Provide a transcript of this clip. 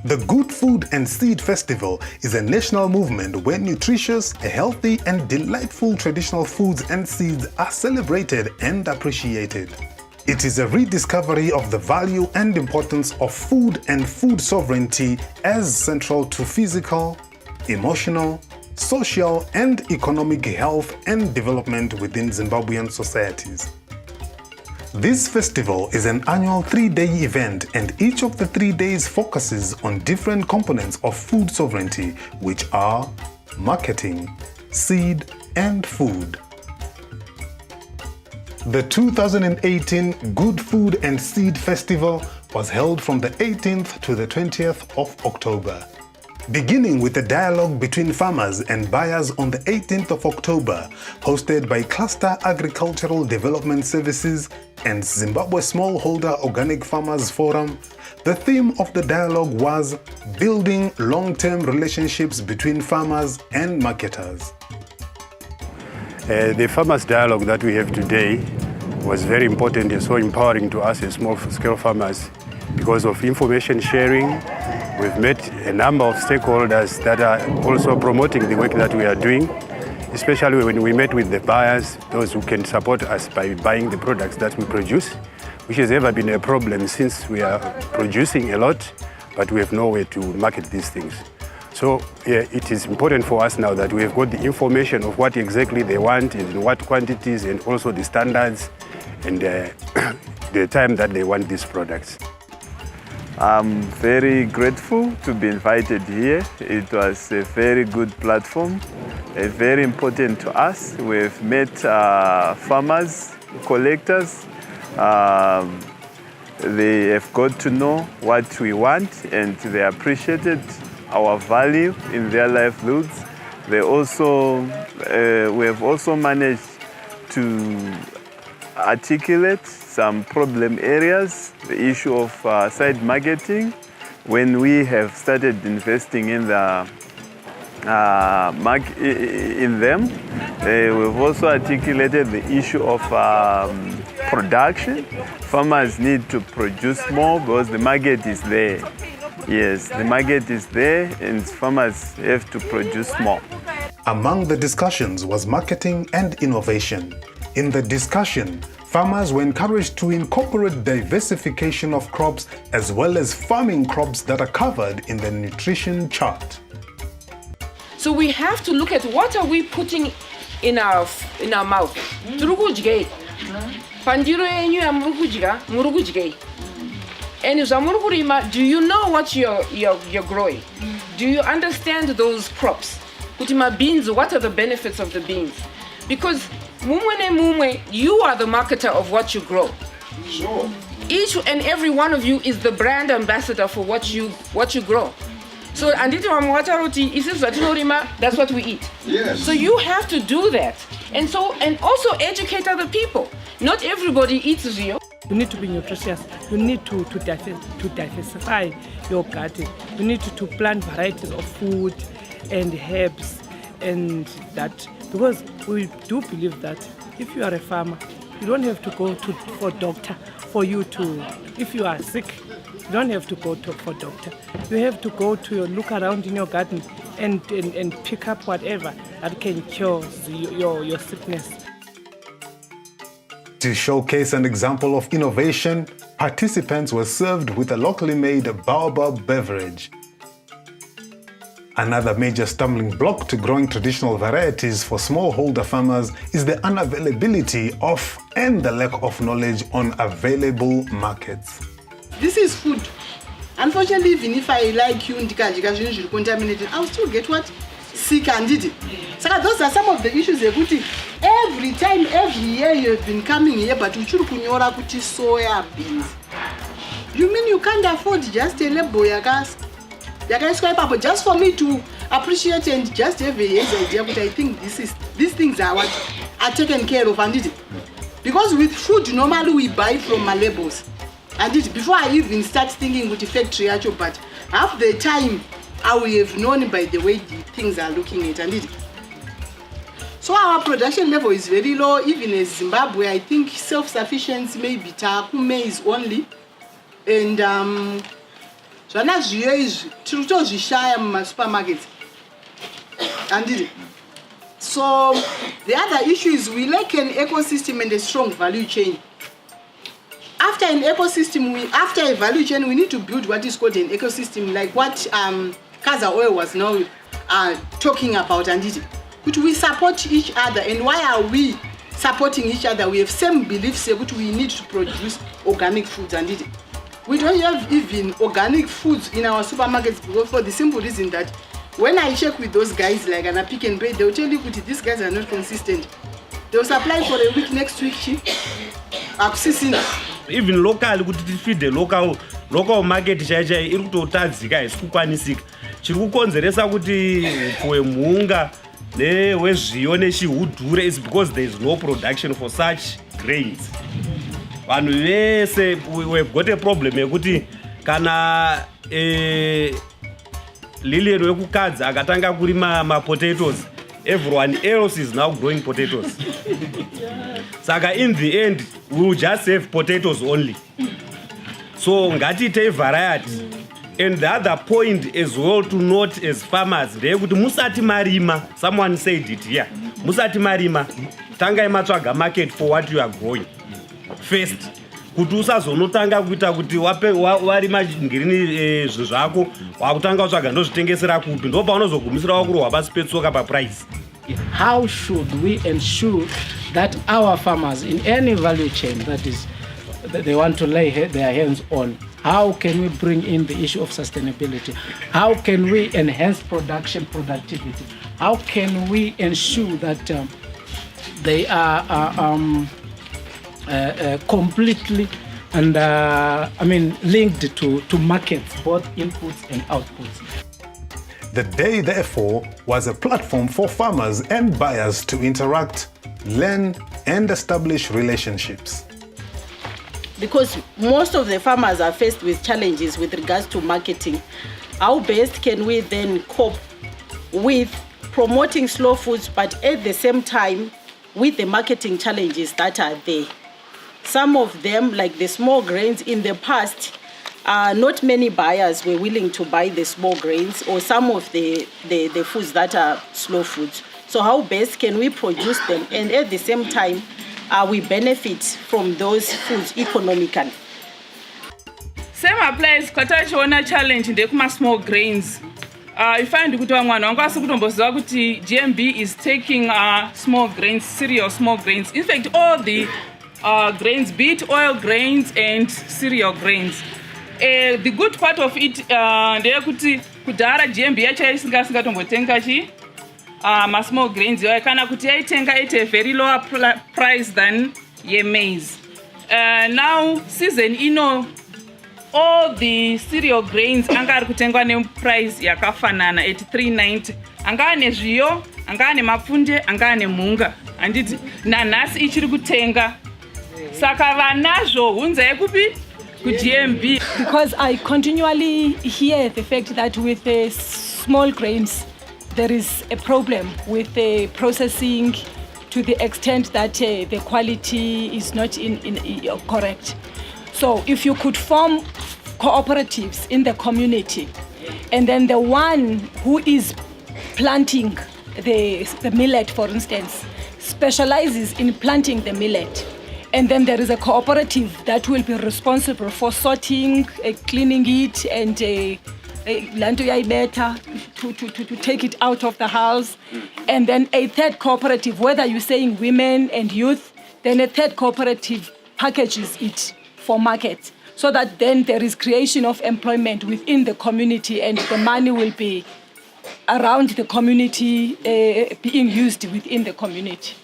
The Good Food and Seed Festival is a national movement where nutritious, healthy and delightful traditional foods and seeds are celebrated and appreciated. It is a rediscovery of the value and importance of food and food sovereignty as central to physical, emotional, social and economic health and development within Zimbabwean societies. This festival is an annual 3-day event, and each of the 3 days focuses on different components of food sovereignty, which are marketing, seed, and food. The 2018 Good Food and Seed Festival was held from the 18th to the 20th of October. Beginning with a dialogue between farmers and buyers on the 18th of October, hosted by Cluster Agricultural Development Services and Zimbabwe Smallholder Organic Farmers Forum, the theme of the dialogue was building long-term relationships between farmers and marketers. The farmers' dialogue that we have today was very important and so empowering to us as small-scale farmers because of information sharing. We've met a number of stakeholders that are also promoting the work that we are doing, especially when we met with the buyers, those who can support us by buying the products that we produce, which has ever been a problem since we are producing a lot, but we have nowhere to market these things. So yeah, it is important for us now that we have got the information of what exactly they want and in what quantities and also the standards and the time that they want these products. I'm very grateful to be invited here. It was a very good platform, very important to us. We've met farmers, collectors. They have got to know what we want and they appreciated our value in their livelihoods. We have also managed to articulate some problem areas, the issue of side marketing. When we have started investing in them, we've also articulated the issue of production. Farmers need to produce more because the market is there. Yes, the market is there and farmers have to produce more. Among the discussions was marketing and innovation. In the discussion, farmers were encouraged to incorporate diversification of crops as well as farming crops that are covered in the nutrition chart. So we have to look at what are we putting in our mouth. And do you know what you're growing? Do you understand those crops? Beans, what are the benefits of the beans? Because you are the marketer of what you grow. Sure. Each and every one of you is the brand ambassador for what you grow. So that's what we eat. Yes. So you have to do that. And also educate other people. Not everybody eats zio. You need to be nutritious. You need to diversify your garden. You need to plant varieties of food and herbs and that. Because we do believe that if you are a farmer, you don't have to go for a doctor for you to, if you are sick, you don't have to go for a doctor. You have to go to look around in your garden and pick up whatever that can cure your sickness. To showcase an example of innovation, participants were served with a locally made baobab beverage. Another major stumbling block to growing traditional varieties for smallholder farmers is the unavailability of and the lack of knowledge on available markets. This is food. Unfortunately, even if I like you, contaminated, I'll still get what? Sick and did it. So those are some of the issues. Every time, every year you have been coming here, but you should kunyora kuti soya beans. You mean you can't afford just a label, just for me to appreciate and just have a idea, but I think these things are what are taken care of and did it. Because with food, normally we buy from my labels. And before I even start thinking with the factory, but half the time I will have known by the way the things are looking at and it. So our production level is very low, even in Zimbabwe. I think self-sufficiency maybe Takume is only. And zvana zviyo izvi tiri kutozvishaya mumasupermarkets handiti. So the other issue is we lack an ecosystem and a strong value chain. After an ecosystem, after a value chain, we need to build what is called an ecosystem, like what Kaza Oil was now talking about. And could we support each other? And why are we supporting each other? We have same beliefs which we need to produce organic foods. And we don't have even organic foods in our supermarkets because for the simple reason that when I check with those guys like an Pick and Pay, they'll tell you that these guys are not consistent. They'll supply for a week, next week, even local kuti feed the local market chaicha iri kutotadzika isikukwanisika chiri kukonzeresa kuti upwe muunga newezviyo nechihudhure is because there is no production for such grains. Vanhu vese we've got a problem yekuti kana Lilian wekukadza akatanga kurima potatoes, everyone else is now growing potatoes. Saka in the end we will just have potatoes only. So ngati take variety. And the other point as well to note as farmers, ndeyekuti musati marima, someone said it here, musati marima, tangai matsvaga market for what you are growing first. Kuti usazonotanga kuita kuti warima ngirini zvako wakutanga kutsvaga ndozvitengesera kupi ndo paunozogumisira wakurwa pasi petsoka paprice. How should we ensure that our farmers in any value chain that is that they want to lay their hands on, how can we bring in the issue of sustainability? How can we enhance productivity? How can we ensure that they are completely and linked to markets, both inputs and outputs? The day, therefore, was a platform for farmers and buyers to interact, learn, and establish relationships. Because most of the farmers are faced with challenges with regards to marketing. How best can we then cope with promoting slow foods, but at the same time with the marketing challenges that are there? Some of them, like the small grains in the past, not many buyers were willing to buy the small grains or some of the foods that are slow foods. So how best can we produce them and at the same time we benefit from those foods economically? Same applies kwatachiona challenge ndekuma small grains. I find kuti vamwana vangu asi kutomboziva kuti GMB is taking small grains, cereal small grains. In fact, all the grains, be it oil grains and cereal grains. The good part of it ndeyekuti kudhara GMB yacho isingatombotenga small grains kana kuti yaitenga at a very lower price than maize. Now season all the cereal grains anga ari kutengwa neprice yakafanana at 390. Anga ane zviyo, anga ane mapfunde, anga ane munga. Anditi nanhasi ichiri kutenga. Saka vanazvo hunza yekupi? GMB. Because I continually hear the fact that with the small grains there is a problem with the processing to the extent that the quality is not correct. So if you could form cooperatives in the community and then the one who is planting the millet, for instance, specializes in planting the millet, and then there is a cooperative that will be responsible for sorting, cleaning it, and to take it out of the house. And then a third cooperative, whether you're saying women and youth, then a third cooperative packages it for market, so that then there is creation of employment within the community and the money will be around the community being used within the community.